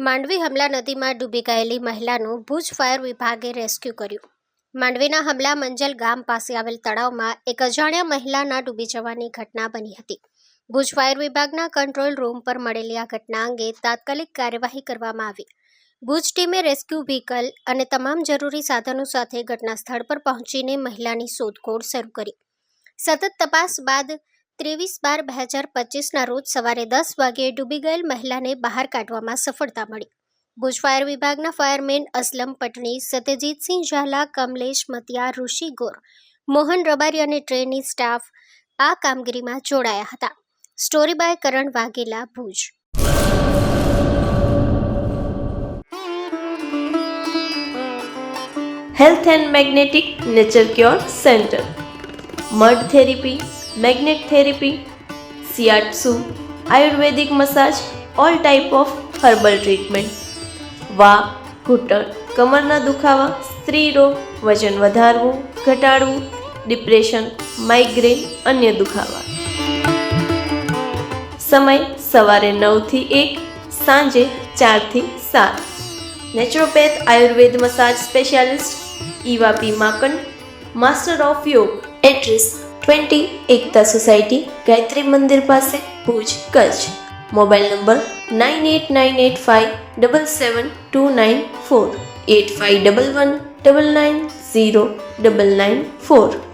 માંડવી હમલા નદીમાં ડૂબી ગયેલી મહિલાનું ભુજ ફાયર વિભાગે રેસ્ક્યુ કર્યું. માંડવીના હમલા મંજલ ગામ પાસે આવેલ તળાવમાં એક અજાણ્યા મહિલાના ડૂબી જવાની ઘટના બની હતી. ભુજ ફાયર વિભાગના કંટ્રોલ રૂમ પર મળેલી આ ઘટના અંગે તાત્કાલિક કાર્યવાહી કરવામાં આવી. ભુજ ટીમે રેસ્ક્યુ વ્હીકલ અને તમામ જરૂરી સાધનો સાથે ઘટના સ્થળ પર પહોંચીને મહિલાની શોધખોળ શરૂ કરી. સતત તપાસ બાદ 23/12/2025ના રોજ સવારે 10 વાગ્યે ડૂબી ગયેલ મહિલાને બહાર કાઢવામાં સફળતા મળી. ભુજ ફાયર વિભાગના ફાયરમેન અસલમ પટણી, સત્યજીતસિંહ ઝાલા, કમલેશ મતિયા, ઋષિ ગોર, મોહન રબારી અને ટ્રેની સ્ટાફ આ કામગીરીમાં જોડાયા હતા. Story by Karan Vaghela, Bhuj. Health and Magnetic Nature Cure Center, Mud Therapy, Magnet Therapy, Shiatsu, Ayurvedic Massage, all type of herbal treatment. વા, ઘૂંટણ, કમરના દુખાવા, સ્ત્રી રોગ, વજન વધારવું, ઘટાડવું, ડિપ્રેશન, માઇગ્રેન, અન્ય દુખાવા. સમય સવારે 9 થી 1, સાંજે 4 થી 7. Naturopath Ayurveda massage specialist Eva P માકન, master of યોગ. એડ્રેસ 20 એકતા સોસાયટી, ગાયત્રી મંદિર પાસે, ભુજ, કચ્છ. Mobile number 9898577294, 8511990994.